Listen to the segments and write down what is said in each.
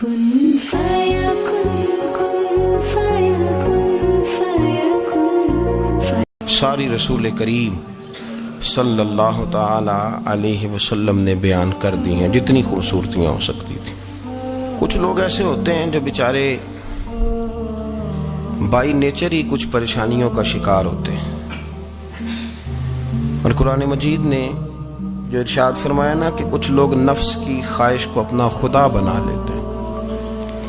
کن فیکن کن فیکن فیکن. ساری رسول کریم صلی اللہ تعالی علیہ وسلم نے بیان کر دی ہیں جتنی خوبصورتیاں ہو سکتی تھی. کچھ لوگ ایسے ہوتے ہیں جو بیچارے بائی نیچر ہی کچھ پریشانیوں کا شکار ہوتے ہیں، اور قرآن مجید نے جو ارشاد فرمایا نا کہ کچھ لوگ نفس کی خواہش کو اپنا خدا بنا لیتے ہیں،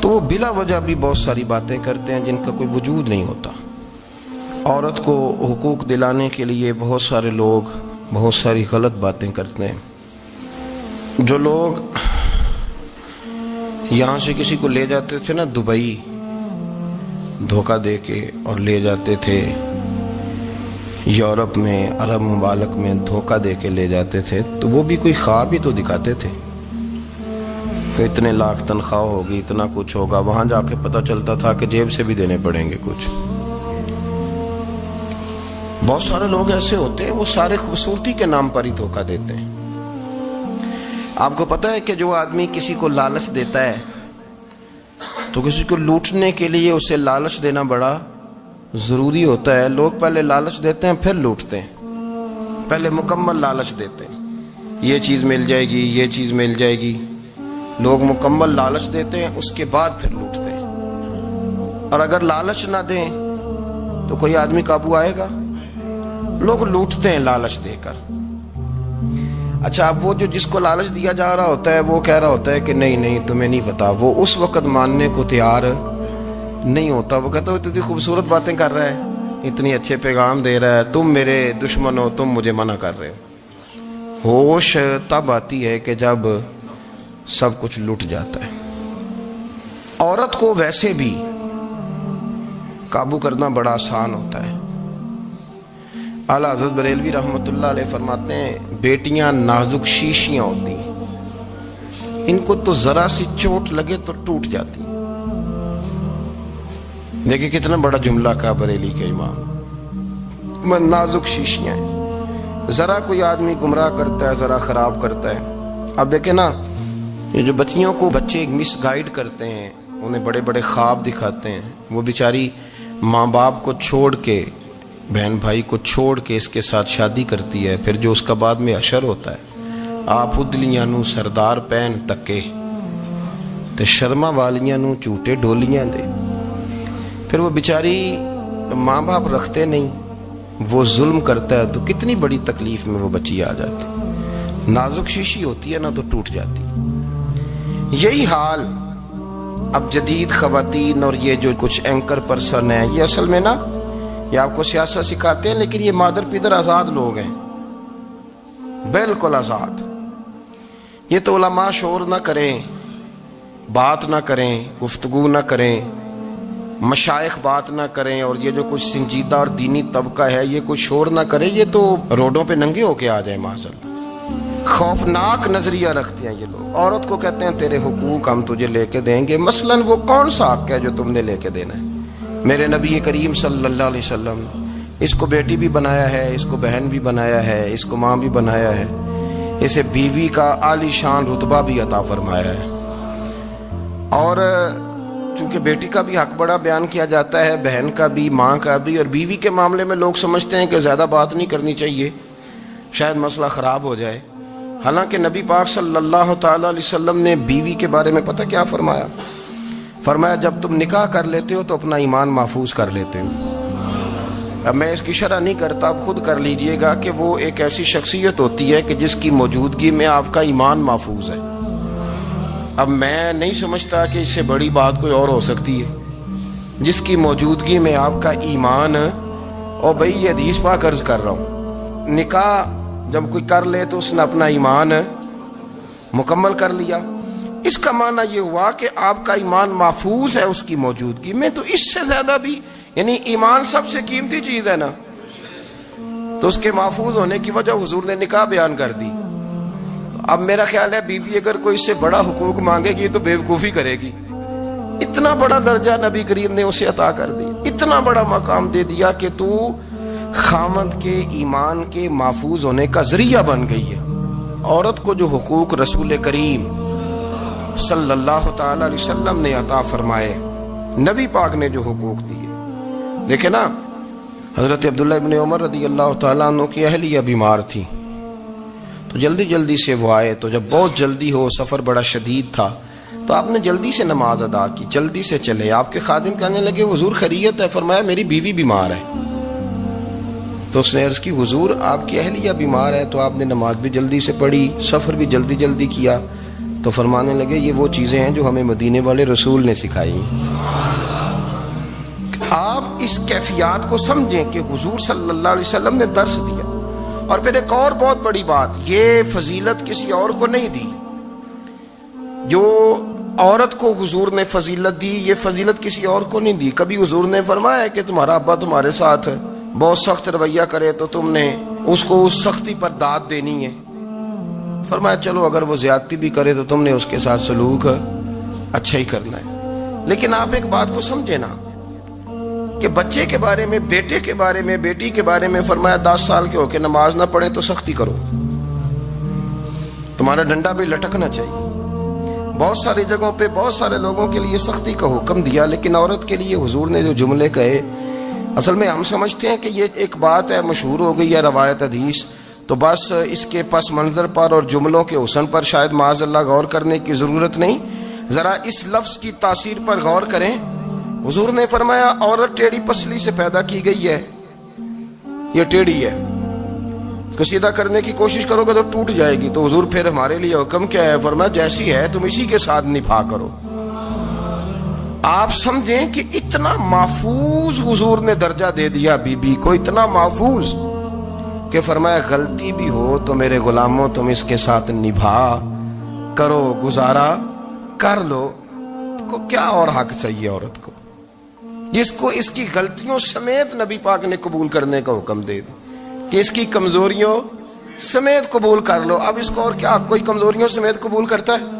تو وہ بلا وجہ بھی بہت ساری باتیں کرتے ہیں جن کا کوئی وجود نہیں ہوتا. عورت کو حقوق دلانے کے لیے بہت سارے لوگ بہت ساری غلط باتیں کرتے ہیں. جو لوگ یہاں سے کسی کو لے جاتے تھے نا دبئی دھوکہ دے کے، اور لے جاتے تھے یورپ میں عرب ممالک میں دھوکہ دے کے لے جاتے تھے، تو وہ بھی کوئی خواب ہی تو دکھاتے تھے کہ اتنے لاکھ تنخواہ ہوگی، اتنا کچھ ہوگا. وہاں جا کے پتہ چلتا تھا کہ جیب سے بھی دینے پڑیں گے کچھ. بہت سارے لوگ ایسے ہوتے ہیں وہ سارے خوبصورتی کے نام پر ہی دھوکہ دیتے ہیں. آپ کو پتہ ہے کہ جو آدمی کسی کو لالچ دیتا ہے تو کسی کو لوٹنے کے لیے اسے لالچ دینا بڑا ضروری ہوتا ہے. لوگ پہلے لالچ دیتے ہیں پھر لوٹتے ہیں. پہلے مکمل لالچ دیتے ہیں، یہ چیز مل جائے گی، یہ چیز مل جائے گی. لوگ مکمل لالچ دیتے ہیں، اس کے بعد پھر لوٹتے ہیں. اور اگر لالچ نہ دیں تو کوئی آدمی قابو آئے گا؟ لوگ لوٹتے ہیں لالچ دے کر. اچھا، اب وہ جو جس کو لالچ دیا جا رہا ہوتا ہے وہ کہہ رہا ہوتا ہے کہ نہیں نہیں تمہیں نہیں پتا، وہ اس وقت ماننے کو تیار نہیں ہوتا. وہ کہتا ہے اتنی خوبصورت باتیں کر رہا ہے، اتنی اچھے پیغام دے رہا ہے، تم میرے دشمن ہو، تم مجھے منع کر رہے ہو. ہوش تب آتی ہے کہ جب سب کچھ لٹ جاتا ہے. عورت کو ویسے بھی قابو کرنا بڑا آسان ہوتا ہے. اعلیٰ حضرت بریلوی رحمۃ اللہ علیہ فرماتے ہیں بیٹیاں نازک شیشیاں ہوتی ہیں، ان کو تو ذرا سی چوٹ لگے تو ٹوٹ جاتی. دیکھیں کتنا بڑا جملہ کہا بریلی کے امام، نازک شیشیاں ہیں. ذرا کوئی آدمی گمراہ کرتا ہے، ذرا خراب کرتا ہے. اب دیکھیں نا، یہ جو بچیوں کو بچے مس گائیڈ کرتے ہیں، انہیں بڑے بڑے خواب دکھاتے ہیں، وہ بیچاری ماں باپ کو چھوڑ کے، بہن بھائی کو چھوڑ کے اس کے ساتھ شادی کرتی ہے. پھر جو اس کا بعد میں اشر ہوتا ہے، آپ ادلیاں نو سردار پہن تکے تے شرما والیاں نو جھوٹے ڈولیاں دے. پھر وہ بیچاری ماں باپ رکھتے نہیں، وہ ظلم کرتا ہے، تو کتنی بڑی تکلیف میں وہ بچی آ جاتی. نازک شیشی ہوتی ہے نا تو ٹوٹ جاتی. یہی حال اب جدید خواتین اور یہ جو کچھ اینکر پرسن ہیں، یہ اصل میں نا یہ آپ کو سیاست سکھاتے ہیں، لیکن یہ مادر پیدر آزاد لوگ ہیں، بالکل آزاد. یہ تو علماء شور نہ کریں، بات نہ کریں، گفتگو نہ کریں، مشائخ بات نہ کریں، اور یہ جو کچھ سنجیدہ اور دینی طبقہ ہے یہ کوئی شور نہ کرے، یہ تو روڈوں پہ ننگے ہو کے آ جائیں. معاذاللہ خوفناک نظریہ رکھتے ہیں یہ لوگ. عورت کو کہتے ہیں تیرے حقوق ہم تجھے لے کے دیں گے. مثلاً وہ کون سا حق ہے جو تم نے لے کے دینا ہے؟ میرے نبی کریم صلی اللہ علیہ وسلم اس کو بیٹی بھی بنایا ہے، اس کو بہن بھی بنایا ہے، اس کو ماں بھی بنایا ہے، اسے بیوی کا عالی شان رتبہ بھی عطا فرمایا ہے. اور چونکہ بیٹی کا بھی حق بڑا بیان کیا جاتا ہے، بہن کا بھی، ماں کا بھی. اور بیوی کے معاملے میں لوگ سمجھتے ہیں کہ زیادہ بات نہیں کرنی چاہیے، شاید مسئلہ خراب ہو جائے. حالانکہ نبی پاک صلی اللہ تعالی علیہ وسلم نے بیوی کے بارے میں پتہ کیا فرمایا؟ فرمایا جب تم نکاح کر لیتے ہو تو اپنا ایمان محفوظ کر لیتے ہو. اب میں اس کی شرح نہیں کرتا، آپ خود کر لیجئے گا کہ وہ ایک ایسی شخصیت ہوتی ہے کہ جس کی موجودگی میں آپ کا ایمان محفوظ ہے. اب میں نہیں سمجھتا کہ اس سے بڑی بات کوئی اور ہو سکتی ہے، جس کی موجودگی میں آپ کا ایمان. اور بھائی یہ حدیث پاک عرض کر رہا ہوں، نکاح جب کوئی کر لے تو اس نے اپنا ایمان مکمل کر لیا. اس کا معنی یہ ہوا کہ آپ کا ایمان محفوظ ہے اس کی موجودگی میں. تو اس سے زیادہ بھی، یعنی ایمان سب سے قیمتی چیز ہے نا، تو اس کے محفوظ ہونے کی وجہ حضور نے نکاح بیان کر دی. اب میرا خیال ہے بیوی اگر کوئی اس سے بڑا حقوق مانگے گی تو بیوقوفی کرے گی. اتنا بڑا درجہ نبی کریم نے اسے عطا کر دی، اتنا بڑا مقام دے دیا کہ تو خامند کے ایمان کے محفوظ ہونے کا ذریعہ بن گئی ہے. عورت کو جو حقوق رسول کریم صلی اللہ تعالی علیہ وسلم نے عطا فرمائے، نبی پاک نے جو حقوق دیے. دیکھیں نا، حضرت عبداللہ ابن عمر رضی اللہ تعالیٰ عنہ کی اہلیہ بیمار تھی، تو جلدی جلدی سے وہ آئے. تو جب بہت جلدی ہو، سفر بڑا شدید تھا، تو آپ نے جلدی سے نماز ادا کی، جلدی سے چلے. آپ کے خادم کہنے لگے حضور خیریت ہے؟ فرمایا میری بیوی بیمار ہے. تو اس نے عرض کی حضور آپ کی اہلیہ بیمار ہے. تو آپ نے نماز بھی جلدی سے پڑھی، سفر بھی جلدی جلدی کیا. تو فرمانے لگے یہ وہ چیزیں ہیں جو ہمیں مدینے والے رسول نے سکھائی. آپ اس کیفیات کو سمجھیں کہ حضور صلی اللہ علیہ وسلم نے درس دیا. اور پھر ایک اور بہت بڑی بات، یہ فضیلت کسی اور کو نہیں دی. جو عورت کو حضور نے فضیلت دی، یہ فضیلت کسی اور کو نہیں دی. کبھی حضور نے فرمایا کہ تمہارا ابا تمہارے ساتھ بہت سخت رویہ کرے تو تم نے اس کو اس سختی پر داد دینی ہے. فرمایا چلو اگر وہ زیادتی بھی کرے تو تم نے اس کے ساتھ سلوک اچھا ہی کرنا ہے. لیکن آپ ایک بات کو سمجھے نا کہ بچے کے بارے میں، بیٹے کے بارے میں، بیٹی کے بارے میں فرمایا 10 سال کے ہو کے نماز نہ پڑھے تو سختی کرو، تمہارا ڈنڈا بھی لٹکنا چاہیے. بہت ساری جگہوں پہ بہت سارے لوگوں کے لیے سختی کا حکم دیا، لیکن عورت کے لیے حضور نے جو جملے کہے، اصل میں ہم سمجھتے ہیں کہ یہ ایک بات ہے، مشہور ہو گئی ہے روایت حدیث، تو بس اس کے پس منظر پر اور جملوں کے حسن پر شاید معاذ اللہ غور کرنے کی ضرورت نہیں. ذرا اس لفظ کی تاثیر پر غور کریں. حضور نے فرمایا عورت ٹیڑھی پسلی سے پیدا کی گئی ہے، یہ ٹیڑھی ہے، اس کو سیدھا کرنے کی کوشش کرو گے تو ٹوٹ جائے گی. تو حضور پھر ہمارے لیے حکم کیا ہے؟ فرمایا جیسی ہے تم اسی کے ساتھ نبھا کرو. آپ سمجھیں کہ اتنا محفوظ حضور نے درجہ دے دیا بی بی کو، اتنا محفوظ کہ فرمایا غلطی بھی ہو تو میرے غلاموں تم اس کے ساتھ نبھا کرو، گزارا کر لو. کو کیا اور حق چاہیے عورت کو جس کو اس کی غلطیوں سمیت نبی پاک نے قبول کرنے کا حکم دے دی کہ اس کی کمزوریوں سمیت قبول کر لو. اب اس کو اور کیا کوئی کمزوریوں سمیت قبول کرتا ہے؟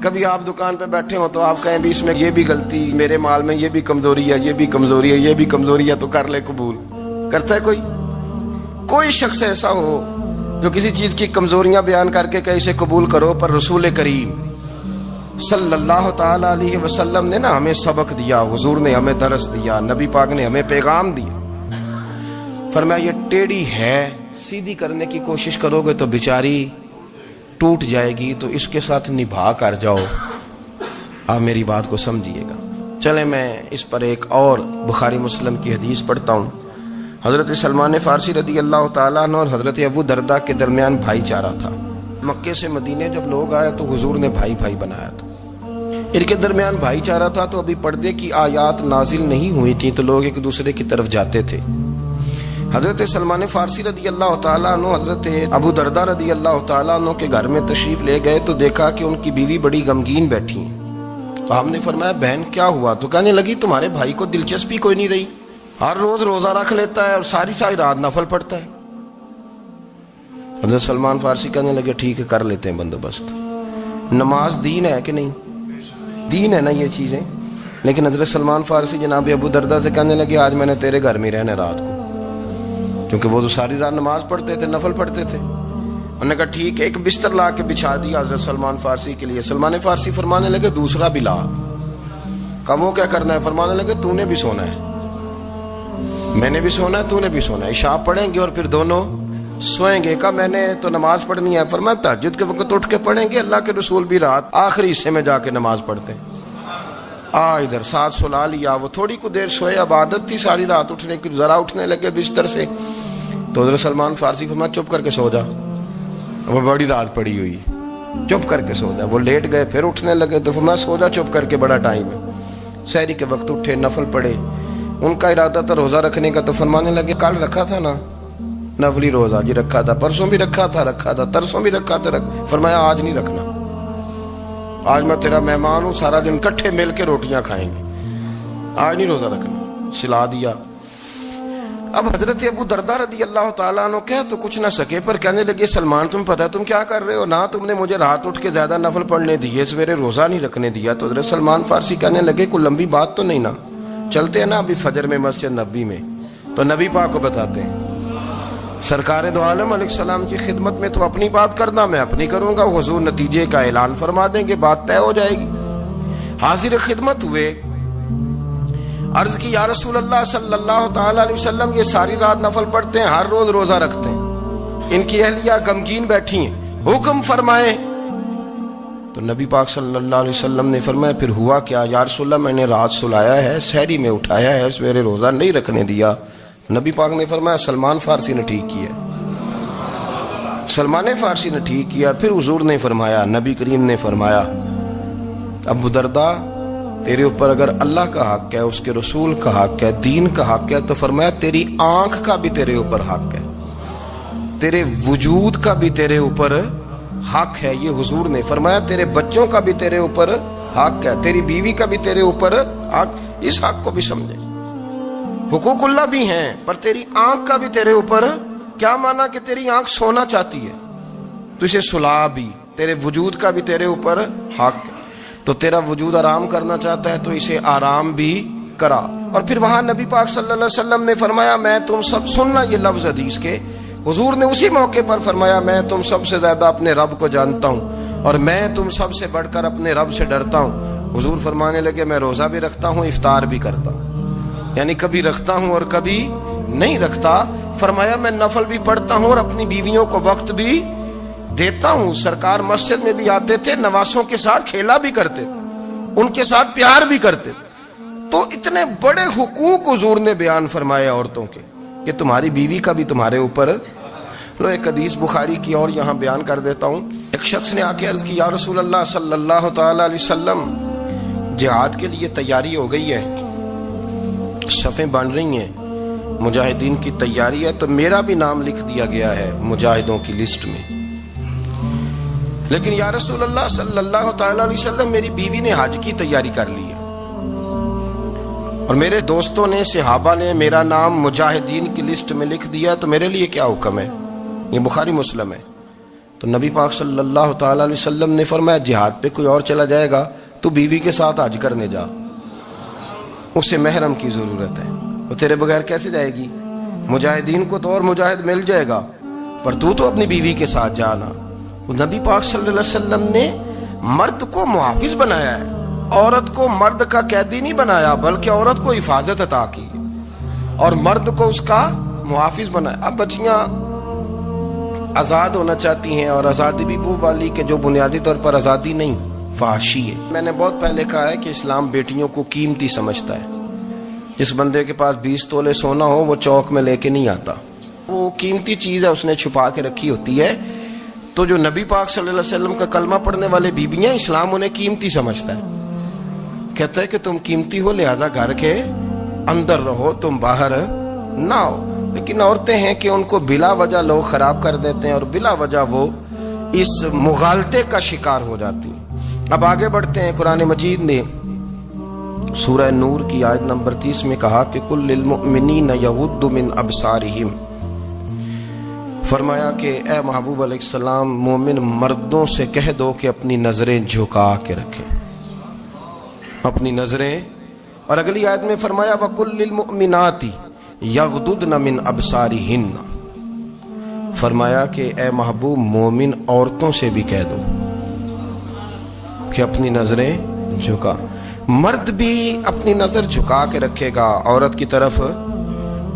کبھی آپ دکان پہ بیٹھے ہو تو آپ کہیں بھی اس میں یہ بھی غلطی، میرے مال میں یہ بھی کمزوری ہے، یہ بھی کمزوری ہے، یہ بھی کمزوری ہے، تو کر لے قبول. کرتا ہے کوئی؟ کوئی شخص ایسا ہو جو کسی چیز کی کمزوریاں بیان کر کے کہ اسے قبول کرو؟ پر رسول کریم صلی اللہ تعالی علیہ وسلم نے نا ہمیں سبق دیا، حضور نے ہمیں درس دیا، نبی پاک نے ہمیں پیغام دیا. فرمایا یہ ٹیڑھی ہے، سیدھی کرنے کی کوشش کرو گے تو بیچاری ٹوٹ جائے گی، تو اس کے ساتھ نبھا کر جاؤ. آپ میری بات کو سمجھیے گا. چلیں میں اس پر ایک اور بخاری مسلم کی حدیث پڑھتا ہوں. حضرت سلمان فارسی رضی اللہ تعالیٰ عنہ اور حضرت ابو دردہ کے درمیان بھائی چارہ تھا. مکے سے مدینے جب لوگ آئے تو حضور نے بھائی بھائی بنایا تھا. ان کے درمیان بھائی چارہ تھا، تو ابھی پردے کی آیات نازل نہیں ہوئی تھیں، تو لوگ ایک دوسرے کی طرف جاتے تھے. حضرت سلمان فارسی رضی اللہ تعالیٰ عنہ حضرت ابو دردہ رضی اللہ تعالیٰ عنہ کے گھر میں تشریف لے گئے تو دیکھا کہ ان کی بیوی بڑی غمگین بیٹھی ہیں. تو ہم نے فرمایا بہن کیا ہوا؟ تو کہنے لگی تمہارے بھائی کو دلچسپی کوئی نہیں رہی، ہر روز روزہ رکھ لیتا ہے اور ساری رات نفل پڑھتا ہے. حضرت سلمان فارسی کہنے لگے ٹھیک ہے کر لیتے ہیں بندوبست. نماز دین ہے کہ نہیں؟ دین ہے نا یہ چیزیں. لیکن حضرت سلمان فارسی جناب ابو دردہ سے کہنے لگے آج میں نے تیرے گھر میں رہنا رات کو، کیونکہ وہ تو ساری رات نماز پڑھتے تھے، نفل پڑھتے تھے. انہوں نے کہا ٹھیک ہے. ایک بستر لا کے بچھا دیا حضرت سلمان فارسی کے لیے. سلمان فارسی فرمانے لگے دوسرا بھی لا. کہا وہ کیا کرنا ہے؟ فرمانے لگے تو نے بھی سونا ہے، میں نے بھی سونا ہے، تو نے بھی سونا ہے. عشاء پڑھیں گے اور پھر دونوں سوئیں گے. کہا میں نے تو نماز پڑھنی ہے. فرمایا تہجد کے وقت اٹھ کے پڑھیں گے، اللہ کے رسول بھی رات آخری حصے میں جا کے نماز پڑھتے ہیں. ادھر ساتھ سلا لیا. وہ تھوڑی کو دیر سوئے، اب عادت تھی ساری رات اٹھنے کی، ذرا اٹھنے لگے بستر سے تو حضرت سلمان فارسی فرمایا چپ کر کے سو جا، وہ بڑی رات پڑی ہوئی، چپ کر کے سو جا. وہ لیٹ گئے، پھر اٹھنے لگے تو فرمایا سو جا چپ کر کے، بڑا ٹائم ہے. سحری کے وقت اٹھے، نفل پڑھے. ان کا ارادہ تھا روزہ رکھنے کا، تو فرمانے لگے کل رکھا تھا نا نفلی روزہ؟ جی رکھا تھا. پرسوں بھی رکھا تھا؟ ترسوں بھی رکھا تھا. فرمایا آج نہیں رکھنا، آج میں تیرا مہمان ہوں، سارا دن کٹھے مل کے روٹیاں کھائیں گے، آج نہیں روزہ رکھنا. سلا دیا. اب حضرت ابو دردہ رضی اللہ تعالیٰ عنہ کہہ تو کچھ نہ سکے، پر کہنے لگے سلمان تم پتہ تم کیا کر رہے ہو؟ نہ تم نے مجھے رات اٹھ کے زیادہ نفل پڑھنے دیے، سویرے روزہ نہیں رکھنے دیا. تو حضرت سلمان فارسی کہنے لگے کوئی لمبی بات تو نہیں نا، چلتے ہیں نا ابھی فجر میں مسجد نبی میں، تو نبی پاک کو بتاتے ہیں سرکار دو عالم علیہ السلام کی خدمت میں تو اپنی بات کرنا، میں اپنی کروں گا، حضور نتیجے کا اعلان فرما دیں گے، بات طے ہو جائے گی۔ حاضر خدمت ہوئے، عرض کی یا رسول اللہ صلی اللہ تعالی علیہ وسلم یہ ساری رات نفل پڑھتے ہیں، ہر روز روزہ رکھتے ہیں، ان کی اہلیہ غمگین بیٹھی ہیں، حکم فرمائیں۔ تو نبی پاک صلی اللہ علیہ وسلم نے فرمایا پھر ہوا کیا؟ یا رسول اللہ میں نے رات سلایا ہے، سحری میں اٹھایا ہے، سویرے روزہ نہیں رکھنے دیا۔ نبی پاک نے فرمایا سلمان فارسی نے ٹھیک کیا، سلمان فارسی نے ٹھیک کیا۔ پھر حضور نے فرمایا، نبی کریم نے فرمایا ابو درداء تیرے اوپر اگر اللہ کا حق ہے، اس کے رسول کا حق ہے، دین کا حق ہے، تو فرمایا تیری آنکھ کا بھی تیرے اوپر حق ہے، تیرے وجود کا بھی تیرے اوپر حق ہے۔ یہ حضور نے فرمایا تیرے بچوں کا بھی تیرے اوپر حق ہے، تیری بیوی کا بھی تیرے اوپر حق۔ اس حق کو بھی سمجھے، حقوق اللہ بھی ہیں، پر تیری آنکھ کا بھی تیرے اوپر کیا مانا کہ تیری آنکھ سونا چاہتی ہے تو اسے سلا بھی، تیرے وجود کا بھی تیرے اوپر حق ہے، تو تیرا وجود آرام کرنا چاہتا ہے تو اسے آرام بھی کرا۔ اور پھر وہاں نبی پاک صلی اللہ علیہ وسلم نے فرمایا میں تم سب، سننا یہ لفظ حدیث کے، حضور نے اسی موقع پر فرمایا میں تم سب سے زیادہ اپنے رب کو جانتا ہوں اور میں تم سب سے بڑھ کر اپنے رب سے ڈرتا ہوں۔ حضور فرمانے لگے میں روزہ بھی رکھتا ہوں، افطار بھی کرتا ہوں، یعنی کبھی رکھتا ہوں اور کبھی نہیں رکھتا۔ فرمایا میں نفل بھی پڑھتا ہوں اور اپنی بیویوں کو وقت بھی دیتا ہوں۔ سرکار مسجد میں بھی آتے تھے، نواسوں کے ساتھ کھیلا بھی کرتے تھے، ان کے ساتھ پیار بھی کرتے تھے۔ تو اتنے بڑے حقوق حضور نے بیان فرمائے عورتوں کے کہ تمہاری بیوی کا بھی تمہارے اوپر۔ لو ایک حدیث بخاری کی اور یہاں بیان کر دیتا ہوں۔ ایک شخص نے آ کے عرض کی یا رسول اللہ صلی اللہ تعالی علیہ وسلم جہاد کے لیے تیاری ہو گئی ہے، صفیں بن رہی ہیں، مجاہدین کی تیاری ہے، تو میرا بھی نام لکھ دیا گیا ہے مجاہدوں کی لسٹ میں، لیکن یا رسول اللہ صلی اللہ تعالی علیہ وسلم میری بیوی نے حج کی تیاری کر لی ہے اور میرے دوستوں نے، صحابہ نے میرا نام مجاہدین کی لسٹ میں لکھ دیا، تو میرے لیے کیا حکم ہے؟ یہ بخاری مسلم ہے۔ تو نبی پاک صلی اللہ تعالی علیہ وسلم نے فرمایا جہاد پہ کوئی اور چلا جائے گا تو بیوی کے ساتھ حج کرنے جا، اسے محرم کی ضرورت ہے، وہ تیرے بغیر کیسے جائے گی؟ مجاہدین کو تو اور مجاہد مل جائے گا، پر تو اپنی بیوی کے ساتھ جانا۔ نبی پاک صلی اللہ علیہ وسلم نے مرد کو محافظ بنایا ہے، عورت کو مرد کا قیدی نہیں بنایا، بلکہ عورت کو حفاظت عطا کی اور مرد کو اس کا محافظ بنایا۔ اب بچیاں آزاد ہونا چاہتی ہیں، اور آزادی بھی وہ والی کہ جو بنیادی طور پر آزادی نہیں، فحاشی ہے۔ میں نے بہت پہلے کہا ہے کہ اسلام بیٹیوں کو قیمتی سمجھتا ہے۔ جس بندے کے پاس 20 تولے سونا ہو وہ چوک میں لے کے نہیں آتا، وہ قیمتی چیز ہے، اس نے چھپا کے رکھی ہوتی ہے۔ تو جو نبی پاک صلی اللہ علیہ وسلم کا کلمہ پڑھنے والے بیویاں، اسلام انہیں قیمتی سمجھتا ہے، کہتا ہے کہ تم قیمتی ہو لہذا گھر کے اندر رہو، تم باہر نہ ہو۔ لیکن عورتیں ہیں کہ ان کو بلا وجہ لوگ خراب کر دیتے ہیں اور بلا وجہ وہ اس مغالطے کا شکار ہو جاتی ہیں۔ اب آگے بڑھتے ہیں۔ قرآن مجید نے سورہ نور کی آیت نمبر 30 میں کہا کہ کل للمؤمنین یغضوا من ابصارہم، فرمایا کہ اے محبوب علیہ السلام مومن مردوں سے کہہ دو کہ اپنی نظریں جھکا کے رکھیں، اپنی نظریں۔ اور اگلی آیت میں فرمایا وَقُلْ لِلْمُؤْمِنَاتِ یغضضن من ابصارہن، فرمایا کہ اے محبوب مومن عورتوں سے بھی کہہ دو کہ اپنی نظریں جھکا۔ مرد بھی اپنی نظر جھکا کے رکھے گا عورت کی طرف،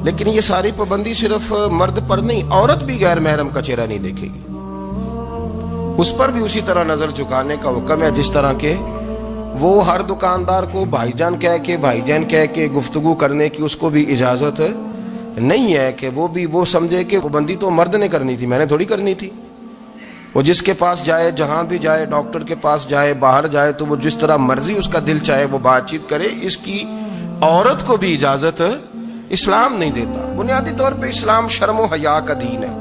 لیکن یہ ساری پابندی صرف مرد پر نہیں، عورت بھی غیر محرم کا چہرہ نہیں دیکھے گی، اس پر بھی اسی طرح نظر جھکانے کا حکم ہے، جس طرح کہ وہ ہر دکاندار کو بھائی جان کہہ کے گفتگو کرنے کی اس کو بھی اجازت نہیں ہے کہ وہ بھی وہ سمجھے کہ پابندی تو مرد نے کرنی تھی، میں نے تھوڑی کرنی تھی۔ وہ جس کے پاس جائے، جہاں بھی جائے، ڈاکٹر کے پاس جائے، باہر جائے، تو وہ جس طرح مرضی اس کا دل چاہے وہ بات چیت کرے، اس کی عورت کو بھی اجازت اسلام نہیں دیتا۔ بنیادی طور پہ اسلام شرم و حیا کا دین ہے،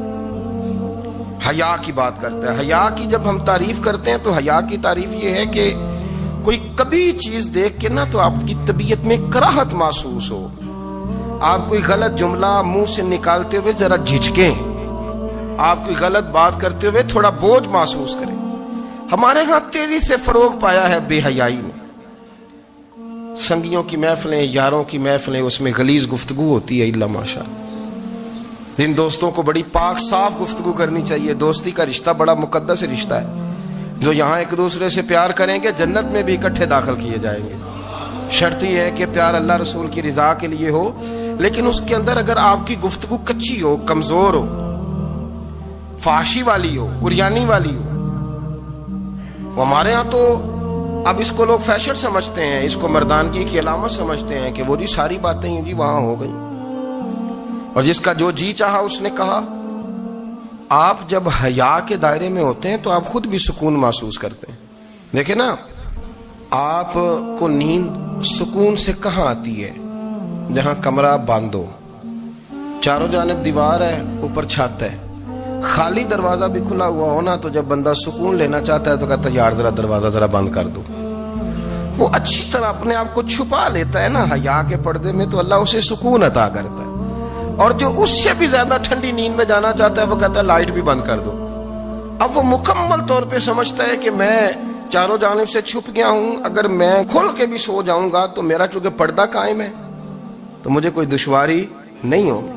حیا کی بات کرتا ہے۔ حیا کی جب ہم تعریف کرتے ہیں تو حیا کی تعریف یہ ہے کہ کوئی کبھی چیز دیکھ کے نہ تو آپ کی طبیعت میں کراہت محسوس ہو، آپ کوئی غلط جملہ منہ سے نکالتے ہوئے ذرا جھجکیں، آپ کوئی غلط بات کرتے ہوئے تھوڑا بوجھ محسوس کریں۔ ہمارے ہاں تیزی سے فروغ پایا ہے بے حیائی میں، سنگیوں کی محفلیں، یاروں کی محفلیں، اس میں غلیظ گفتگو ہوتی ہے، الا ماشاء اللہ۔ جن دوستوں کو بڑی پاک صاف گفتگو کرنی چاہیے. دوستی کا رشتہ بڑا مقدس رشتہ ہے. جو یہاں ایک دوسرے سے پیار کریں گے جنت میں بھی اکٹھے داخل کیے جائیں گے. شرط یہ ہے کہ پیار اللہ رسول کی رضا کے لیے ہو، لیکن اس کے اندر اگر آپ کی گفتگو کچی ہو، کمزور ہو، فحاشی والی ہو، عریانی والی ہو. ہمارے ہاں تو اب اس کو لوگ فیشن سمجھتے ہیں، اس کو مردانگی کی علامت سمجھتے ہیں کہ وہ جی ساری باتیں جی وہاں ہو گئی، اور جس کا جو جی چاہا اس نے کہا. آپ جب حیا کے دائرے میں ہوتے ہیں تو آپ خود بھی سکون محسوس کرتے ہیں. دیکھیں نا، آپ کو نیند سکون سے کہاں آتی ہے؟ جہاں کمرہ بند ہو، چاروں جانب دیوار ہے، اوپر چھت ہے، خالی دروازہ بھی کھلا ہوا ہونا تو جب بندہ سکون لینا چاہتا ہے تو کہتا ہے یار ذرا دروازہ ذرا بند کر دو. وہ اچھی طرح اپنے آپ کو چھپا لیتا ہے نا حیا کے پردے میں، تو اللہ اسے سکون عطا کرتا ہے. اور جو اس سے بھی زیادہ ٹھنڈی نیند میں جانا چاہتا ہے وہ کہتا ہے لائٹ بھی بند کر دو. اب وہ مکمل طور پہ سمجھتا ہے کہ میں چاروں جانب سے چھپ گیا ہوں، اگر میں کھل کے بھی سو جاؤں گا تو میرا چونکہ پردہ قائم ہے تو مجھے کوئی دشواری نہیں ہوگی.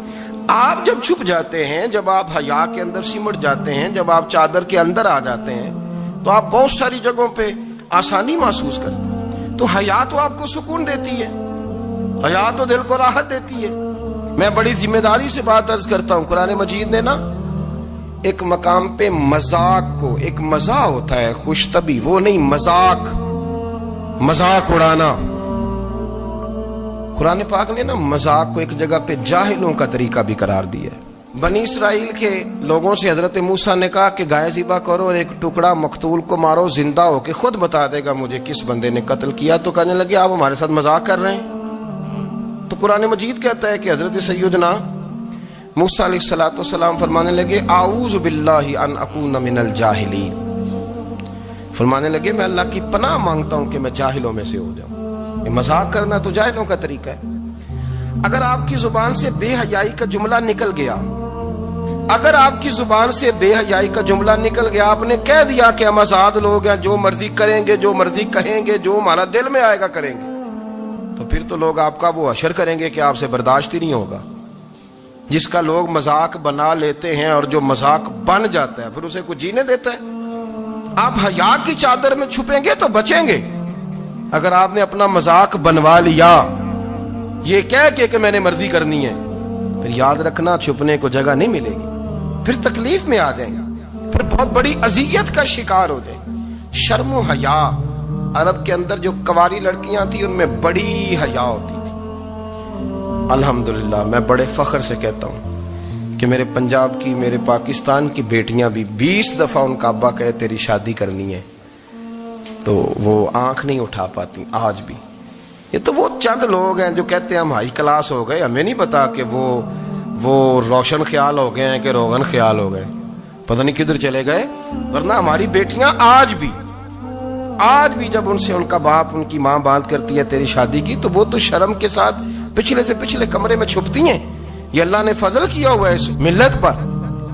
آپ جب چھپ جاتے ہیں، جب آپ حیا کے اندر سمٹ جاتے ہیں، جب آپ چادر کے اندر آ جاتے ہیں تو آپ بہت ساری جگہوں پہ آسانی محسوس کرتے ہیں. تو حیا تو آپ کو سکون دیتی ہے، حیا تو دل کو راحت دیتی ہے. میں بڑی ذمہ داری سے بات عرض کرتا ہوں، قرآن مجید نے نا ایک مقام پہ مذاق کو، ایک مزاح ہوتا ہے خوش طبی، وہ نہیں، مذاق اڑانا. قرآن پاک نے نا مذاق کو ایک جگہ پہ جاہلوں کا طریقہ بھی قرار دیا ہے. بنی اسرائیل کے لوگوں سے حضرت موسیٰ نے کہا کہ گائے ذبح کرو اور ایک ٹکڑا مقتول کو مارو، زندہ ہو کے خود بتا دے گا مجھے کس بندے نے قتل کیا. تو کہنے لگے آپ ہمارے ساتھ مذاق کر رہے ہیں. تو قرآن مجید کہتا ہے کہ حضرت سیدنا موسیٰ علیہ السلام فرمانے لگے اعوذ باللہ ان اکون من الجاہلین. فرمانے لگے میں اللہ کی پناہ مانگتا ہوں کہ میں جاہلوں میں سے ہو جاؤں. یہ مذاق کرنا تو جاہلوں کا طریقہ ہے. اگر آپ کی زبان سے بے حیائی کا جملہ نکل گیا، اگر آپ کی زبان سے بے حیائی کا جملہ نکل گیا، آپ نے کہہ دیا کہ ہم آزاد لوگ ہیں، جو مرضی کریں گے، جو مرضی کہیں گے، جو ہمارا دل میں آئے گا کریں گے، تو پھر تو لوگ آپ کا وہ حشر کریں گے کہ آپ سے برداشت ہی نہیں ہوگا. جس کا لوگ مذاق بنا لیتے ہیں اور جو مذاق بن جاتا ہے پھر اسے کوئی جینے دیتا ہے. آپ حیا کی چادر میں چھپیں گے تو بچیں گے. اگر آپ نے اپنا مذاق بنوا لیا یہ کہہ کے کہ میں نے مرضی کرنی ہے، پھر یاد رکھنا چھپنے کو جگہ نہیں ملے گی، پھر تکلیف میں آ جائیں گے، پھر بہت بڑی اذیت کا شکار ہو جائیں. شرم و حیا، عرب کے اندر جو کنواری لڑکیاں تھیں ان میں بڑی حیا ہوتی تھی. الحمدللہ میں بڑے فخر سے کہتا ہوں کہ میرے پنجاب کی، میرے پاکستان کی بیٹیاں بھی 20 دفعہ ان کا ابا کہے تیری شادی کرنی ہے تو وہ آنکھ نہیں اٹھا پاتی آج بھی. یہ تو وہ چند لوگ ہیں جو کہتے ہیں ہم ہائی کلاس ہو گئے، ہمیں نہیں پتا کہ وہ روشن خیال ہو گئے ہیں کہ روغن خیال ہو گئے، پتہ نہیں کدھر چلے گئے. ورنہ ہماری بیٹیاں آج بھی جب ان سے ان کا باپ، ان کی ماں بات کرتی ہے تیری شادی کی تو وہ تو شرم کے ساتھ پچھلے سے پچھلے کمرے میں چھپتی ہیں. یہ اللہ نے فضل کیا ہوا ہے اس ملت پر.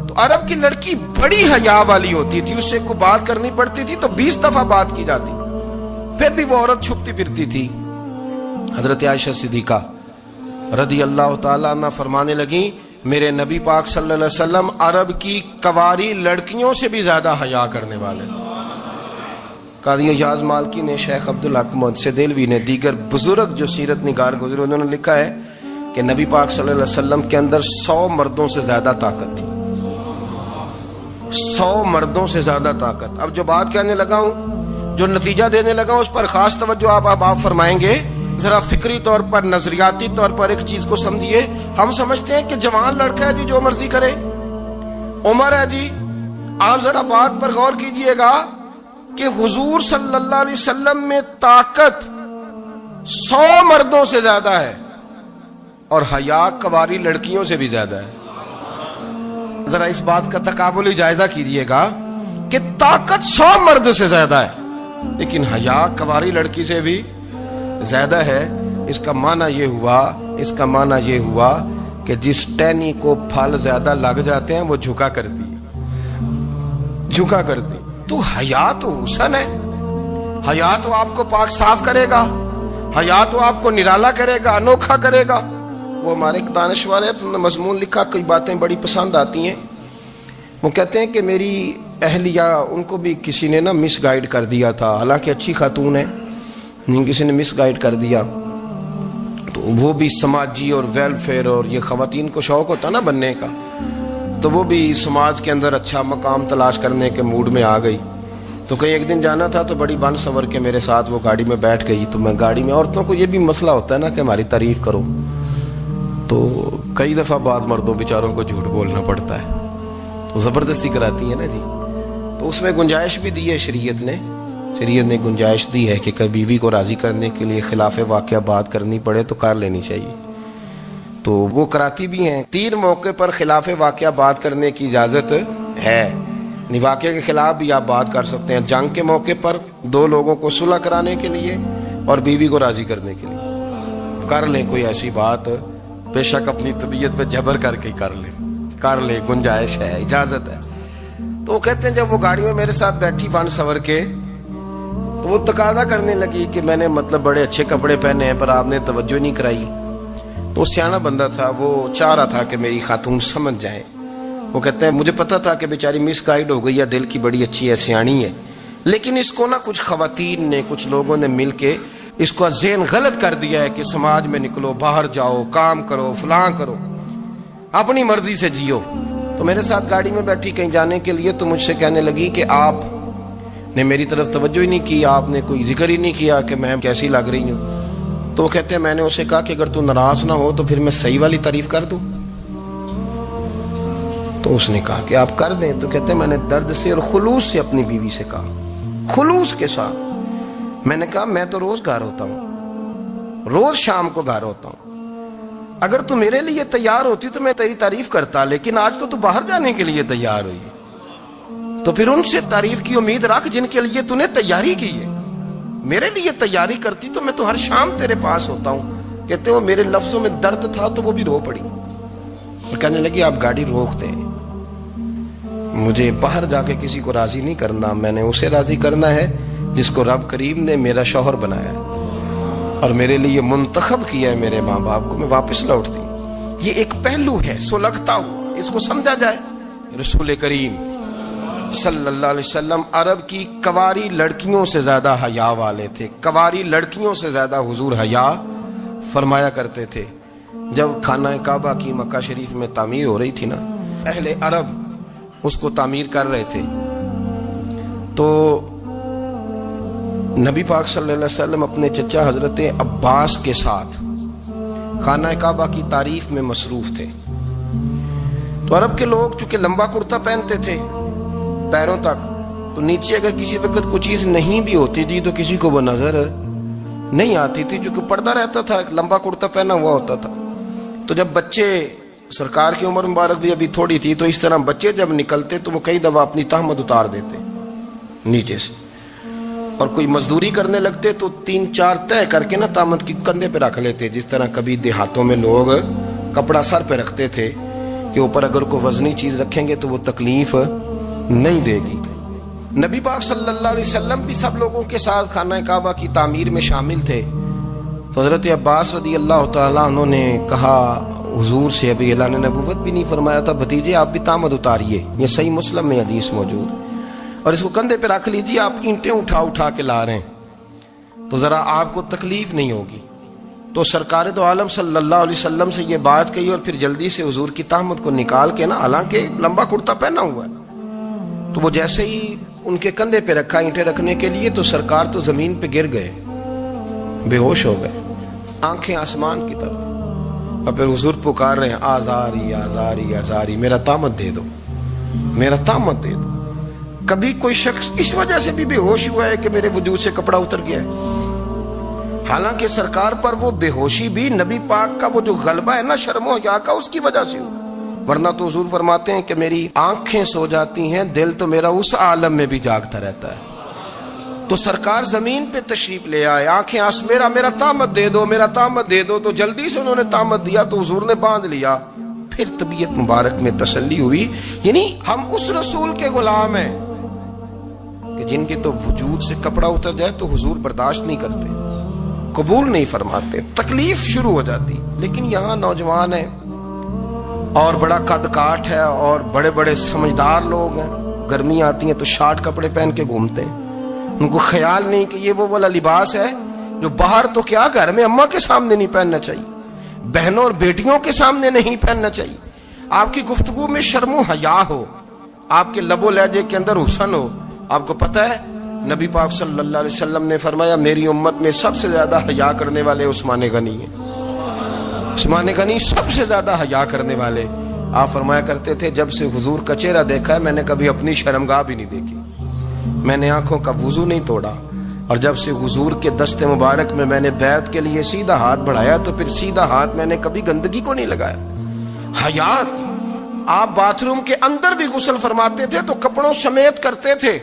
تو عرب کی لڑکی بڑی حیا والی ہوتی تھی، اس سے کوئی بات کرنی پڑتی تھی تو 20 دفعہ بات کی جاتی، پھر بھی وہ عورت چھپتی پھرتی تھی. حضرت عائشہ صدیقہ رضی اللہ تعالیٰ عنہ فرمانے لگیں میرے نبی پاک صلی اللہ علیہ وسلم عرب کی کنواری لڑکیوں سے بھی زیادہ حیا کرنے والے. قاضی ایاز مالکی نے، شیخ عبدالحق محدث دہلوی نے، دیگر بزرگ جو سیرت نگار گزرے انہوں نے لکھا ہے کہ نبی پاک صلی اللہ علیہ وسلم کے اندر 100 مردوں سے زیادہ طاقت تھی. 100 مردوں سے زیادہ طاقت. اب جو بات کہنے لگا ہوں، جو نتیجہ دینے لگا ہوں، اس پر خاص توجہ آپ فرمائیں گے. ذرا فکری طور پر، نظریاتی طور پر ایک چیز کو سمجھیے. ہم سمجھتے ہیں کہ جوان لڑکا ہے جی جو مرضی کرے، عمر ہے جی. آپ ذرا بات پر غور کیجئے گا کہ حضور صلی اللہ علیہ وسلم میں طاقت 100 مردوں سے زیادہ ہے اور حیا کنواری لڑکیوں سے بھی زیادہ ہے. ذرا اس بات کا تقابلی جائزہ کیجئے گا کہ طاقت 100 مرد سے زیادہ ہے لیکن حیا کنواری لڑکی سے بھی زیادہ ہے. اس کا معنی یہ ہوا کہ جس ٹہنی کو پھل زیادہ لگ جاتے ہیں وہ جھکا کرتی. تو حیا تو حسن ہے، حیا تو آپ کو پاک صاف کرے گا، حیا تو آپ کو نرالا کرے گا، انوکھا کرے گا. وہ ہمارے ایک دانشور ہے، انہوں نے مضمون لکھا، کئی باتیں بڑی پسند آتی ہیں. وہ کہتے ہیں کہ میری اہلیہ، ان کو بھی کسی نے نا مس گائیڈ کر دیا تھا، حالانکہ اچھی خاتون ہے، کسی نے مس گائیڈ کر دیا. تو وہ بھی سماجی اور ویلفیئر، اور یہ خواتین کو شوق ہوتا نا بننے کا، تو وہ بھی سماج کے اندر اچھا مقام تلاش کرنے کے موڈ میں آ گئی. تو کہیں ایک دن جانا تھا تو بڑی بن سنور کے میرے ساتھ وہ گاڑی میں بیٹھ گئی. تو میں گاڑی میں، عورتوں کو یہ بھی مسئلہ ہوتا ہے نا کہ ہماری تعریف کرو، تو کئی دفعہ بعض مردوں بیچاروں کو جھوٹ بولنا پڑتا ہے، تو زبردستی کراتی ہیں نا جی. تو اس میں گنجائش بھی دی ہے شریعت نے گنجائش دی ہے کہ کبھی بیوی کو راضی کرنے کے لیے خلاف واقعہ بات کرنی پڑے تو کر لینی چاہیے. تو وہ کراتی بھی ہیں. 3 موقع پر خلاف واقعہ بات کرنے کی اجازت ہے. واقعہ کے خلاف بھی آپ بات کر سکتے ہیں. جنگ کے موقع پر 2 لوگوں کو صلح کرانے کے لیے اور بیوی کو راضی کرنے کے لیے کر لیں کوئی ایسی بات، بے شک اپنی طبیعت پہ جبر کر کے کر لیں، گنجائش ہے، اجازت ہے. تو وہ کہتے ہیں جب وہ گاڑی میں میرے ساتھ بیٹھی بن سنور کے، تو وہ تقاضا کرنے لگی کہ میں نے مطلب بڑے اچھے کپڑے پہنے ہیں پر آپ نے توجہ نہیں کرائی. تو سیانا بندہ تھا، وہ چاہ رہا تھا کہ میری خاتون سمجھ جائے. وہ کہتے ہیں مجھے پتا تھا کہ بیچاری مس گائیڈ ہو گئی ہے، دل کی بڑی اچھی ہے، سیانی ہے، لیکن اس کو نا کچھ خواتین نے، کچھ لوگوں نے مل کے اس کو ذہن غلط کر دیا ہے کہ سماج میں نکلو، باہر جاؤ، کام کرو، فلاں کرو، اپنی مرضی سے جیو. تو میرے ساتھ گاڑی میں بیٹھی کہیں جانے کے لیے، تو مجھ سے کہنے لگی کہ آپ نے میری طرف توجہ ہی نہیں کی، آپ نے کوئی ذکر ہی نہیں کیا کہ میں کیسی لگ رہی ہوں. تو وہ کہتے ہیں میں نے اسے کہا کہ اگر تو ناراض نہ ہو تو پھر میں صحیح والی تعریف کر دوں. تو اس نے کہا کہ آپ کر دیں. تو کہتے ہیں میں نے درد سے اور خلوص سے اپنی بیوی سے کہا، خلوص کے ساتھ میں نے کہا میں تو روز گھر ہوتا ہوں، روز شام کو گھر ہوتا ہوں، اگر تو میرے لیے تیار ہوتی تو میں تیری تعریف کرتا، لیکن آج تو باہر جانے کے لیے تیار ہوئی، تو پھر ان سے تعریف کی امید رکھ جن کے لیے تو نے تیاری کی ہے. میرے لیے تیاری کرتی تو میں تو ہر شام تیرے پاس ہوتا ہوں. کہتے وہ میرے لفظوں میں درد تھا تو وہ بھی رو پڑی اور کہنے لگی آپ گاڑی روک دیں، مجھے باہر جا کے کسی کو راضی نہیں کرنا، میں نے اسے راضی کرنا ہے جس کو رب کریم نے میرا شوہر بنایا ہے اور میرے لیے منتخب کیا ہے میرے ماں باپ کو. میں واپس لوٹتی. یہ ایک پہلو ہے سلگتا ہوا، اس کو سمجھا جائے. رسول کریم صلی اللہ علیہ وسلم عرب کی کواری لڑکیوں سے زیادہ حیا والے تھے. کواری لڑکیوں سے زیادہ حضور حیا فرمایا کرتے تھے. جب خانہ کعبہ کی مکہ شریف میں تعمیر ہو رہی تھی نا، اہل عرب اس کو تعمیر کر رہے تھے، تو نبی پاک صلی اللہ علیہ وسلم اپنے چچا حضرت عباس کے ساتھ خانہ کعبہ کی تعریف میں مصروف تھے. تو عرب کے لوگ چونکہ لمبا کرتا پہنتے تھے پیروں تک، تو نیچے اگر کسی وقت کوئی چیز نہیں بھی ہوتی تھی تو کسی کو وہ نظر نہیں آتی تھی، کیونکہ پردہ رہتا تھا، ایک لمبا کرتا پہنا ہوا ہوتا تھا. تو جب بچے، سرکار کی عمر مبارک بھی ابھی تھوڑی تھی، تو اس طرح بچے جب نکلتے تو وہ کئی دفعہ اپنی تہمت اتار دیتے نیچے سے، اور کوئی مزدوری کرنے لگتے تو 3-4 طے کر کے نا تہمت کی کندھے پہ رکھ لیتے. جس طرح کبھی دیہاتوں میں لوگ کپڑا سر پہ رکھتے تھے کہ اوپر اگر کوئی وزنی چیز رکھیں گے تو وہ تکلیف نہیں دے گی. نبی پاک صلی اللہ علیہ وسلم بھی سب لوگوں کے ساتھ خانہ کعبہ کی تعمیر میں شامل تھے. تو حضرت عباس رضی اللہ تعالیٰ عنہ نے کہا حضور سے، ابھی اعلان نبوت بھی نہیں فرمایا تھا، بھتیجے آپ بھی تہمت اتاریے، یہ صحیح مسلم میں حدیث موجود، اور اس کو کندھے پہ رکھ لیجیے، آپ اینٹیں اٹھا کے لا رہے ہیں تو ذرا آپ کو تکلیف نہیں ہوگی. تو سرکار دو عالم صلی اللہ علیہ وسلم سے یہ بات کہی اور پھر جلدی سے حضور کی تہمت کو نکال کے نا، حالانکہ لمبا کرتا پہنا ہوا ہے، تو وہ جیسے ہی ان کے کندھے پہ رکھا اینٹیں رکھنے کے لیے، تو سرکار تو زمین پہ گر گئے، بے ہوش ہو گئے، آنکھیں آسمان کی طرف، اور پھر حضور پکار رہے ہیں آزاری آزاری آزاری، میرا تہمت دے دو، میرا تہمت دے دو. کبھی کوئی شخص اس وجہ سے بھی بے ہوش ہوا ہے کہ میرے وجود سے کپڑا اتر گیا ہے، حالانکہ سرکار پر وہ بے ہوشی بھی نبی پاک کا وہ جو غلبہ ہے نا شرم و حیا کا، اس کی وجہ سے ہوا. ورنہ تو حضور فرماتے ہیں کہ میری آنکھیں سو جاتی ہیں، دل تو میرا اس عالم میں بھی جاگتا رہتا ہے. تو سرکار زمین پہ تشریف لے آئے، آنکھیں میرا تہمت دے دو، میرا تہمت دے دو. تو جلدی سے انہوں نے تہمت دیا تو حضور نے باندھ لیا. پھر طبیعت مبارک میں تسلی ہوئی. یعنی ہم اس رسول کے غلام ہیں کہ جن کے تو وجود سے کپڑا اتر جائے تو حضور برداشت نہیں کرتے. قبول نہیں فرماتے، تکلیف شروع ہو جاتی۔ لیکن یہاں نوجوان ہیں اور بڑا قد کاٹ ہے اور بڑے بڑے سمجھدار لوگ ہیں، گرمی آتی ہیں تو شارٹ کپڑے پہن کے گھومتے ہیں، ان کو خیال نہیں کہ یہ وہ والا لباس ہے جو باہر تو کیا گھر میں اماں کے سامنے نہیں پہننا چاہیے، بہنوں اور بیٹیوں کے سامنے نہیں پہننا چاہیے۔ آپ کی گفتگو میں شرم و حیا ہو، آپ کے لب و لہجے کے اندر حسن ہو۔ آپ کو پتہ ہے نبی پاک صلی اللہ علیہ وسلم نے فرمایا میری امت میں سب سے زیادہ حیا کرنے والے عثمان غنی ہیں، عثمان غنی سب سے زیادہ حیا کرنے والے۔ آپ فرمایا کرتے تھے جب سے حضور کا چہرہ دیکھا ہے میں نے کبھی اپنی شرمگاہ بھی نہیں دیکھی، میں نے آنکھوں کا وضو نہیں توڑا، اور جب سے حضور کے دست مبارک میں نے بیعت کے لیے سیدھا ہاتھ بڑھایا تو پھر سیدھا ہاتھ میں نے کبھی گندگی کو نہیں لگایا۔ حیات، آپ باتھ روم کے اندر بھی غسل فرماتے تھے تو کپڑوں سمیت کرتے تھے۔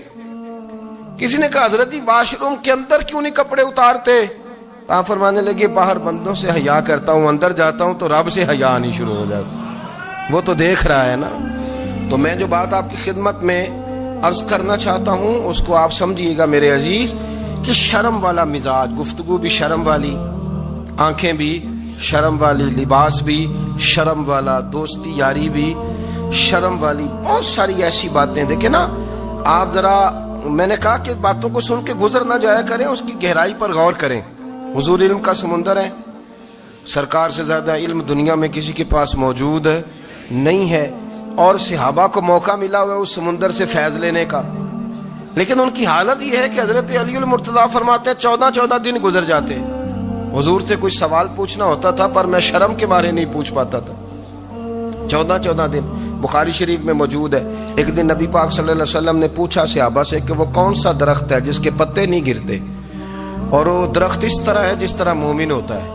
کسی نے کہا حضرت جی واش روم کے اندر کیوں نہیں کپڑے اتارتے؟ آپ فرمانے لگے باہر بندوں سے حیا کرتا ہوں، اندر جاتا ہوں تو رب سے حیا نہیں شروع ہو جاتا، وہ تو دیکھ رہا ہے نا۔ تو میں جو بات آپ کی خدمت میں عرض کرنا چاہتا ہوں اس کو آپ سمجھیے گا میرے عزیز، کہ شرم والا مزاج، گفتگو بھی شرم والی، آنکھیں بھی شرم والی، لباس بھی شرم والا، دوستی یاری بھی شرم والی، بہت ساری ایسی باتیں۔ دیکھیں نا آپ ذرا، میں نے کہا کہ باتوں کو سن کے گزر نہ جایا کریں، اس کی گہرائی پر غور کریں۔ حضور علم کا سمندر ہے، سرکار سے زیادہ علم دنیا میں کسی کے پاس موجود نہیں ہے، اور صحابہ کو موقع ملا ہوا ہے اس سمندر سے فیض لینے کا، لیکن ان کی حالت یہ ہے کہ حضرت علی المرتضیٰ فرماتے ہیں 14 دن گزر جاتے، حضور سے کچھ سوال پوچھنا ہوتا تھا پر میں شرم کے مارے نہیں پوچھ پاتا تھا۔ 14 دن بخاری شریف میں موجود ہے۔ ایک دن نبی پاک صلی اللہ علیہ وسلم نے پوچھا صحابہ سے کہ وہ کون سا درخت ہے جس کے پتے نہیں گرتے، اور وہ درخت اس طرح ہے جس طرح مومن ہوتا ہے،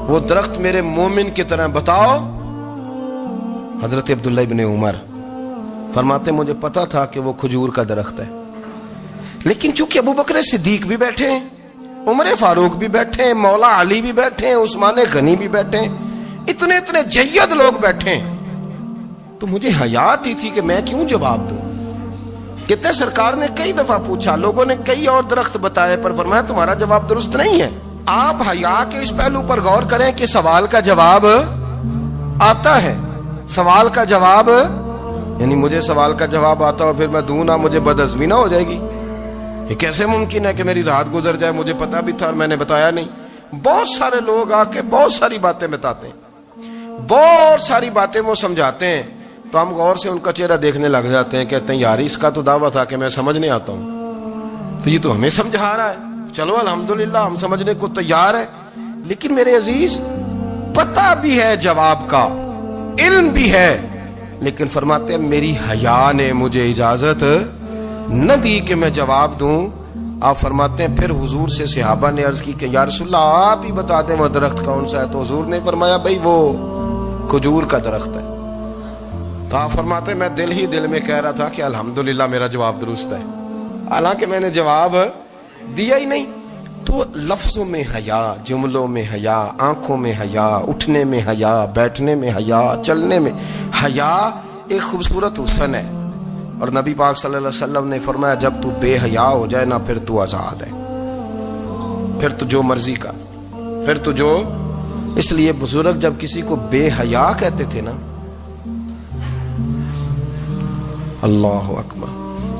وہ درخت میرے مومن کی طرح بتاؤ۔ حضرت عبداللہ ابن عمر فرماتے مجھے پتا تھا کہ وہ کھجور کا درخت ہے، لیکن چونکہ ابو بکر صدیق بھی بیٹھے ہیں، عمر فاروق بھی بیٹھے ہیں، مولا علی بھی بیٹھے ہیں، عثمان غنی بھی بیٹھے ہیں، اتنے جید لوگ بیٹھے ہیں، تو مجھے حیا آتی تھی کہ میں کیوں جواب دوں۔ کہتے ہیں سرکار نے کئی دفعہ پوچھا، لوگوں نے کئی اور درخت بتائے، پر فرمایا تمہارا جواب درست نہیں ہے۔ آپ حیا کے اس پہلو پر غور کریں کہ سوال کا جواب آتا ہے، سوال کا جواب، یعنی مجھے سوال کا جواب آتا اور پھر میں دوں نہ، مجھے بدعزمی نہ ہو جائے گی؟ یہ کیسے ممکن ہے کہ میری رات گزر جائے، مجھے پتا بھی تھا اور میں نے بتایا نہیں؟ بہت سارے لوگ آ کے بہت ساری باتیں بتاتے ہیں، بہت ساری باتیں وہ سمجھاتے ہیں، تو ہم غور سے ان کا چہرہ دیکھنے لگ جاتے ہیں، کہتے ہیں یار اس کا تو دعویٰ تھا کہ میں سمجھنے آتا ہوں، تو یہ تو ہمیں سمجھا رہا ہے، چلو الحمدللہ ہم سمجھنے کو تیار ہے۔ لیکن میرے عزیز پتہ بھی ہے جواب کا، علم بھی ہے، لیکن فرماتے ہیں میری حیا نے مجھے اجازت نہ دی کہ میں جواب دوں۔ آپ فرماتے ہیں پھر حضور سے صحابہ نے عرض کی کہ یا رسول اللہ آپ ہی بتا دیں وہ درخت کون سا ہے، تو حضور نے فرمایا بھئی وہ کھجور کا درخت ہے۔ تو آپ فرماتے ہیں میں دل میں کہہ رہا تھا کہ الحمدللہ میرا جواب درست ہے، حالانکہ میں نے جواب دیا ہی نہیں۔ تو لفظوں میں حیا، جملوں میں حیا، آنکھوں میں حیا، اٹھنے میں حیا، بیٹھنے میں حیا، چلنے میں حیا ایک خوبصورت حسن ہے، اور نبی پاک صلی اللہ علیہ وسلم نے فرمایا جب تو بے حیا ہو جائے نا پھر تو آزاد ہے، پھر تو جو مرضی کا، پھر تو جو۔ اس لیے بزرگ جب کسی کو بے حیا کہتے تھے نا، اللہ اکبر،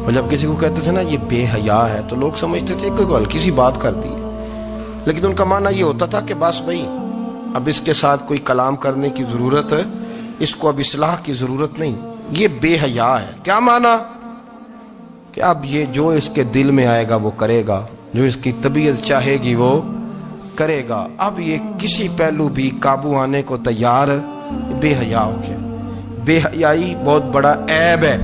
اور جب کسی کو کہتے تھے نا یہ بے حیا ہے تو لوگ سمجھتے تھے کہ ہلکی سی بات کر دی، لیکن ان کا معنی یہ ہوتا تھا کہ بس بھائی اب اس کے ساتھ کوئی کلام کرنے کی ضرورت ہے، اس کو اب اصلاح کی ضرورت نہیں، یہ بے حیا ہے۔ کیا معنی؟ کہ اب یہ جو اس کے دل میں آئے گا وہ کرے گا، جو اس کی طبیعت چاہے گی وہ کرے گا، اب یہ کسی پہلو بھی قابو آنے کو تیار، بے حیا ہو گیا۔ بے حیائی بہت بڑا عیب ہے،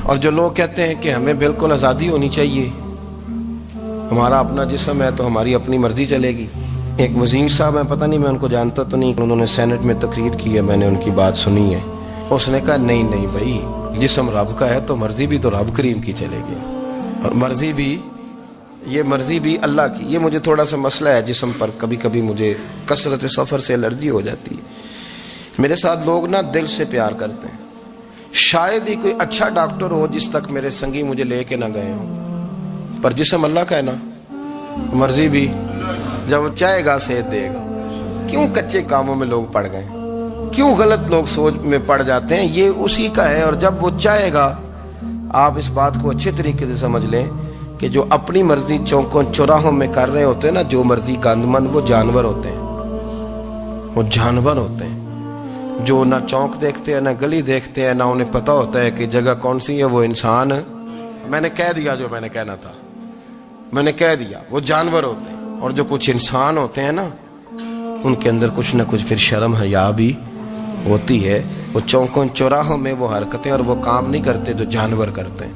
اور جو لوگ کہتے ہیں کہ ہمیں بالکل آزادی ہونی چاہیے، ہمارا اپنا جسم ہے تو ہماری اپنی مرضی چلے گی۔ ایک وزیر صاحب ہیں، پتہ نہیں میں ان کو جانتا تو نہیں، انہوں نے سینٹ میں تقریر کی ہے، میں نے ان کی بات سنی ہے، اس نے کہا نہیں بھائی جسم رب کا ہے تو مرضی بھی تو رب کریم کی چلے گی، اور مرضی بھی اللہ کی۔ یہ مجھے تھوڑا سا مسئلہ ہے جسم پر، کبھی کبھی مجھے کثرت سفر سے الرجی ہو جاتی ہے۔ میرے ساتھ لوگ نا دل سے پیار کرتے ہیں، شاید ہی کوئی اچھا ڈاکٹر ہو جس تک میرے سنگی مجھے لے کے نہ گئے ہوں، پر جسم اللہ کا ہے نا، مرضی بھی جب وہ چاہے گا صحت دے گا. کیوں کچے کاموں میں لوگ پڑ گئے, کیوں غلط لوگ سوچ میں پڑ جاتے ہیں؟ یہ اسی کا ہے. اور جب وہ چاہے گا, آپ اس بات کو اچھے طریقے سے سمجھ لیں کہ جو اپنی مرضی چوکوں چوراہوں میں کر رہے ہوتے ہیں نا, جو مرضی گندمند, وہ جانور ہوتے ہیں. وہ جانور ہوتے ہیں جو نہ چونک دیکھتے ہیں, نہ گلی دیکھتے ہیں, نہ انہیں پتہ ہوتا ہے کہ جگہ کون سی ہے. وہ انسان, میں نے کہہ دیا جو میں نے کہنا تھا, میں نے کہہ دیا. وہ جانور ہوتے ہیں. اور جو کچھ انسان ہوتے ہیں نا, ان کے اندر کچھ نہ کچھ پھر شرم حیا بھی ہوتی ہے. وہ چوکوں چوراہوں میں وہ حرکتیں اور وہ کام نہیں کرتے جو جانور کرتے ہیں.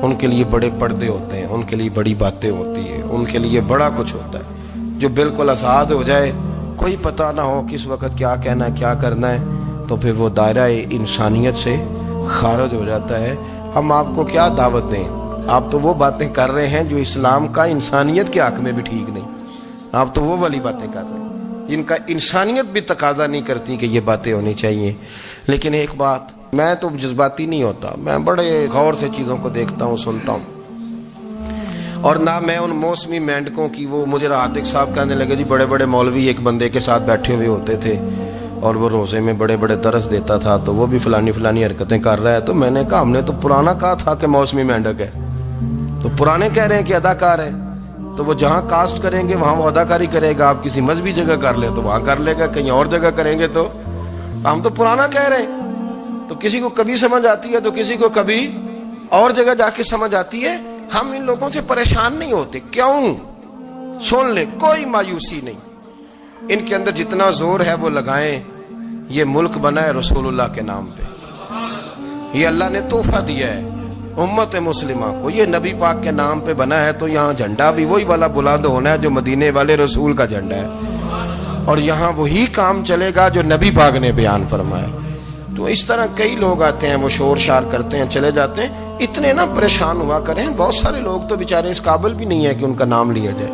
ان کے لیے بڑے پردے ہوتے ہیں, ان کے لیے بڑی باتیں ہوتی ہیں, ان کے لیے بڑا کچھ ہوتا ہے. جو بالکل آزاد ہو جائے, کوئی پتہ نہ ہو کس وقت کیا کہنا ہے, کیا کرنا ہے, تو پھر وہ دائرہ انسانیت سے خارج ہو جاتا ہے. ہم آپ کو کیا دعوت دیں؟ آپ تو وہ باتیں کر رہے ہیں جو اسلام کا انسانیت کے حق میں بھی ٹھیک نہیں. آپ تو وہ والی باتیں کر رہے ہیں جن کا انسانیت بھی تقاضا نہیں کرتی کہ یہ باتیں ہونی چاہیے. لیکن ایک بات, میں تو جذباتی نہیں ہوتا, میں بڑے غور سے چیزوں کو دیکھتا ہوں, سنتا ہوں. اور نہ میں ان موسمی مینڈکوں کی, وہ مجھے عاطق صاحب کہنے لگے جی بڑے بڑے مولوی ایک بندے کے ساتھ بیٹھے ہوئے ہوتے تھے اور وہ روزے میں بڑے بڑے درس دیتا تھا, تو وہ بھی فلانی فلانی حرکتیں کر رہا ہے. تو میں نے کہا ہم نے تو پرانا کہا تھا کہ موسمی مینڈک ہے, تو پرانے کہہ رہے ہیں کہ اداکار ہے. تو وہ جہاں کاسٹ کریں گے وہاں وہ اداکاری کرے گا. آپ کسی مذہبی جگہ کر لیں تو وہاں کر لے گا, کہیں اور جگہ کریں گے تو ہم تو پرانا کہہ رہے ہیں. تو کسی کو کبھی سمجھ آتی ہے تو کسی کو کبھی اور جگہ جا کے سمجھ آتی ہے. ہم ان لوگوں سے پریشان نہیں ہوتے. کیوں؟ سن لے, کوئی مایوسی نہیں. ان کے اندر جتنا زور ہے وہ لگائیں. یہ ملک بنا ہے رسول اللہ کے نام پہ. یہ اللہ نے تحفہ دیا ہے امت مسلمہ کو. یہ نبی پاک کے نام پہ بنا ہے, تو یہاں جھنڈا بھی وہی والا بلند ہونا ہے جو مدینے والے رسول کا جھنڈا ہے, اور یہاں وہی کام چلے گا جو نبی پاک نے بیان فرمایا. تو اس طرح کئی لوگ آتے ہیں, وہ شور شار کرتے ہیں, چلے جاتے ہیں. اتنے نہ پریشان ہوا کریں. بہت سارے لوگ تو بیچارے اس قابل بھی نہیں ہے کہ ان کا نام لیا جائے.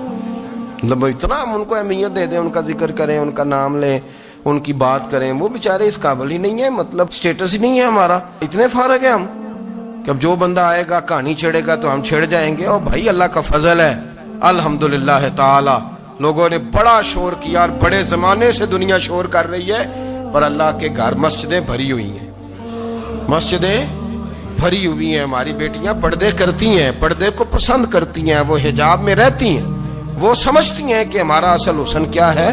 مطلب اتنا ہم ان کو اہمیت دے دیں, ان کا ذکر کریں, ان کا نام لیں, ان کی بات کریں. وہ بیچارے اس قابل ہی نہیں ہے, مطلب سٹیٹس ہی نہیں ہے ہمارا. اتنے فارغ ہیں ہم کہ اب جو بندہ آئے گا کہانی چھیڑے گا تو ہم چھیڑ جائیں گے. اور بھائی اللہ کا فضل ہے الحمدللہ تعالی, لوگوں نے بڑا شور کیا, اور بڑے زمانے سے دنیا شور کر رہی ہے, پر اللہ کے گھر مسجدیں بھری ہوئی ہیں. مسجدیں بھری ہوئی ہیں. ہماری بیٹیاں پردے کرتی ہیں, پردے کو پسند کرتی ہیں, وہ حجاب میں رہتی ہیں, وہ سمجھتی ہیں کہ ہمارا اصل حسن کیا ہے.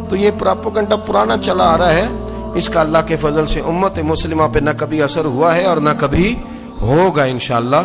تو یہ پراپوگنڈا پرانا چلا آ رہا ہے. اس کا اللہ کے فضل سے امت مسلمہ پہ نہ کبھی اثر ہوا ہے اور نہ کبھی ہوگا انشاءاللہ.